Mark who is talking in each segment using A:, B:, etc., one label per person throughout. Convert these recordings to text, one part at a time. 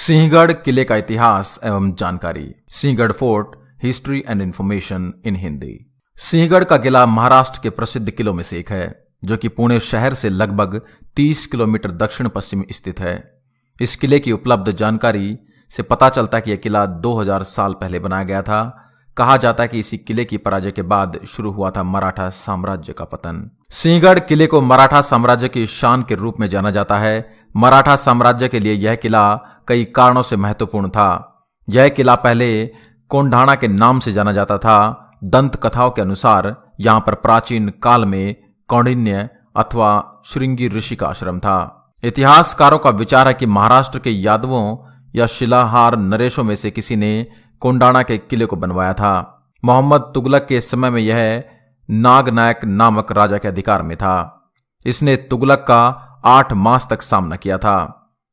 A: सिंहगढ़ किले का इतिहास एवं जानकारी। Sinhagad fort history and information in Hindi. Sinhagad का किला महाराष्ट्र के प्रसिद्ध किलों में से एक है, जो कि पुणे शहर से लगभग 30 किलोमीटर दक्षिण पश्चिम स्थित है। इस किले की उपलब्ध जानकारी से पता चलता है कि यह किला 2000 साल पहले बनाया गया था। कहा जाता है कि इसी किले की पराजय के बाद शुरू हुआ था मराठा साम्राज्य का पतन। सिंहगढ़ किले को मराठा साम्राज्य की शान के रूप में जाना जाता है। मराठा साम्राज्य के लिए यह किला कई कारणों से महत्वपूर्ण था। यह किला पहले कोंढाणा के नाम से जाना जाता था। दंत कथाओं के अनुसार यहां पर प्राचीन काल में कौंडिन्य अथवा श्रृंगी ऋषि का आश्रम था। इतिहासकारों का विचार है कि महाराष्ट्र के यादवों या शिलाहार नरेशों में से किसी ने कोंढाणा के किले को बनवाया था। मोहम्मद तुगलक के समय में यह नागनायक नामक राजा के अधिकार में था। इसने तुगलक का 8 मास तक सामना किया था।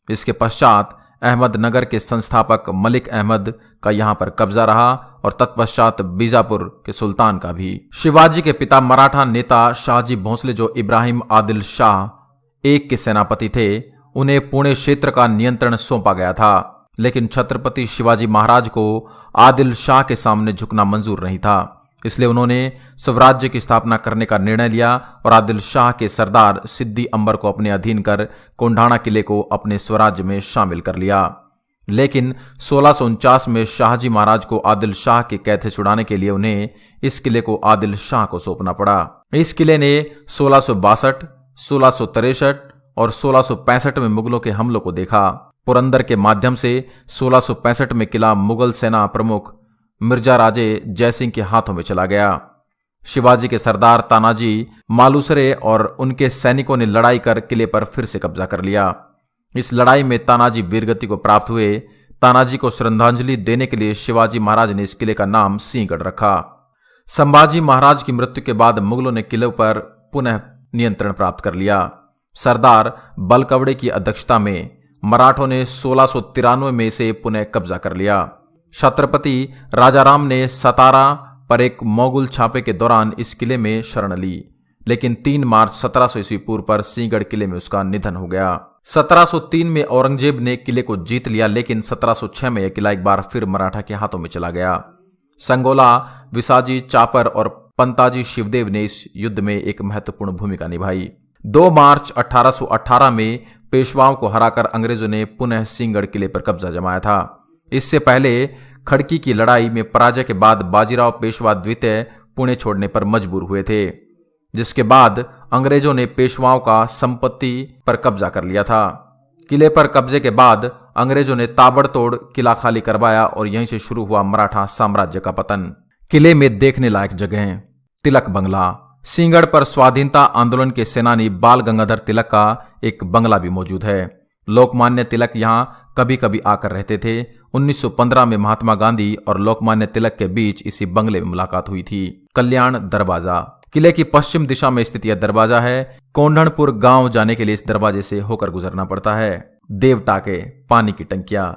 A: इसके पश्चात अहमदनगर के संस्थापक मलिक अहमद का यहां पर कब्जा रहा और तत्पश्चात बीजापुर के सुल्तान का भी। शिवाजी के पिता मराठा नेता शाहजी भोंसले, जो इब्राहिम आदिल शाह एक के सेनापति थे, उन्हें पुणे क्षेत्र का नियंत्रण सौंपा गया था। लेकिन छत्रपति शिवाजी महाराज को आदिल शाह के सामने झुकना मंजूर नहीं था, इसलिए उन्होंने स्वराज्य की स्थापना करने का निर्णय लिया और आदिल शाह के सरदार सिद्दी अंबर को अपने अधीन कर कोंढाणा किले को अपने स्वराज्य में शामिल कर लिया। लेकिन 1649 में शाहजी महाराज को आदिल शाह के कैद से छुड़ाने के लिए उन्हें इस किले को आदिल शाह को सौंपना पड़ा। इस किले ने 1662, 1663 और 1665 में मुगलों के हमलों को देखा। पुरंदर के माध्यम से 1665 में किला मुगल सेना प्रमुख मिर्जा राजे जयसिंह के हाथों में चला गया। शिवाजी के सरदार तानाजी मालुसरे और उनके सैनिकों ने लड़ाई कर किले पर फिर से कब्जा कर लिया। इस लड़ाई में तानाजी वीरगति को प्राप्त हुए। तानाजी को श्रद्धांजलि देने के लिए शिवाजी महाराज ने इस किले का नाम सिंहगढ़ रखा। संभाजी महाराज की मृत्यु के बाद मुगलों ने किले पर पुनः नियंत्रण प्राप्त कर लिया। सरदार बलकवड़े की अध्यक्षता में मराठों ने 1693 में इसे पुनः कब्जा कर लिया। छत्रपति राजाराम ने सतारा पर एक मोगल छापे के दौरान इस किले में शरण ली, लेकिन 3 मार्च 1700 ईस्वी पूर्व पर सिंहगढ़ किले में उसका निधन हो गया। 1703 में औरंगजेब ने किले को जीत लिया, लेकिन 1706 में यह किला एक बार फिर मराठा के हाथों में चला गया। संगोला, विसाजी चापर और पंताजी शिवदेव ने इस युद्ध में एक महत्वपूर्ण भूमिका निभाई। 2 मार्च 1818 में पेशवाओं को हराकर अंग्रेजों ने पुनः सिंहगढ़ किले पर कब्जा जमाया था। इससे पहले खड़की की लड़ाई में पराजय के बाद बाजीराव पेशवा द्वितीय पुणे छोड़ने पर मजबूर हुए थे, जिसके बाद अंग्रेजों ने पेशवाओं का संपत्ति पर कब्जा कर लिया था। किले पर कब्जे के बाद अंग्रेजों ने ताबड़तोड़ किला खाली करवाया और यहीं से शुरू हुआ मराठा साम्राज्य का पतन। किले में देखने लायक जगह: तिलक बंगला। सिंहगढ़ पर स्वाधीनता आंदोलन के सेनानी बाल गंगाधर तिलक का एक बंगला भी मौजूद है। लोकमान्य तिलक यहां कभी कभी आकर रहते थे। 1915 में महात्मा गांधी और लोकमान्य तिलक के बीच इसी बंगले में मुलाकात हुई थी। कल्याण दरवाजा। किले की पश्चिम दिशा में स्थित यह दरवाजा है। कोंढणपुर गांव जाने के लिए इस दरवाजे से होकर गुजरना पड़ता है। देवटाके, पानी की टंकियां।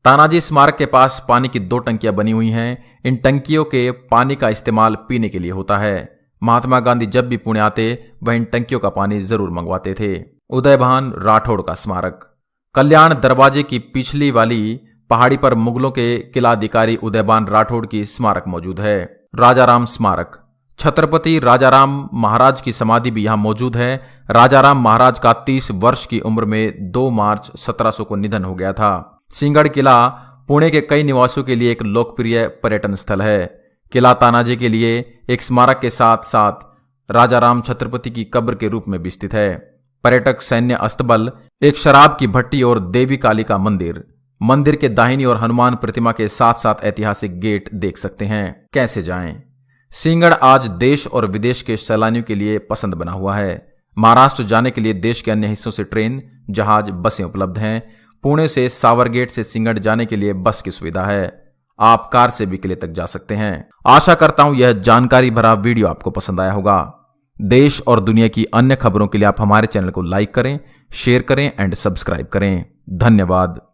A: तानाजी स्मारक के पास पानी की 2 टंकियां बनी हुई हैं। इन टंकियों के पानी का इस्तेमाल पीने के लिए होता है। महात्मा गांधी जब भी पुणे आते वह इन टंकियों का पानी जरूर मंगवाते थे। उदयभान राठौड़ का स्मारक। कल्याण दरवाजे की पिछली वाली पहाड़ी पर मुगलों के किलाधिकारी उदयभान राठौड़ की स्मारक मौजूद है। राजाराम स्मारक। छत्रपति राजाराम महाराज की समाधि भी यहां मौजूद है। राजाराम महाराज का 30 वर्ष की उम्र में 2 मार्च 1700 को निधन हो गया था। सिंहगढ़ किला पुणे के कई निवासियों के लिए एक लोकप्रिय पर्यटन स्थल है। किला तानाजी के लिए एक स्मारक के साथ साथ राजाराम छत्रपति की कब्र के रूप में भी स्थित है। पर्यटक सैन्य अस्तबल, एक शराब की भट्टी और देवी काली का मंदिर। मंदिर के दाहिनी और हनुमान प्रतिमा के साथ साथ ऐतिहासिक गेट देख सकते हैं। कैसे जाएं? सिंहगढ़ आज देश और विदेश के सैलानियों के लिए पसंद बना हुआ है। महाराष्ट्र जाने के लिए देश के अन्य हिस्सों से ट्रेन, जहाज, बसें उपलब्ध हैं। पुणे से सावरगेट से सिंहगढ़ जाने के लिए बस की सुविधा है। आप कार से भी किले तक जा सकते हैं। आशा करता हूं यह जानकारी भरा वीडियो आपको पसंद आया होगा। देश और दुनिया की अन्य खबरों के लिए आप हमारे चैनल को लाइक करें, शेयर करें एंड सब्सक्राइब करें। धन्यवाद।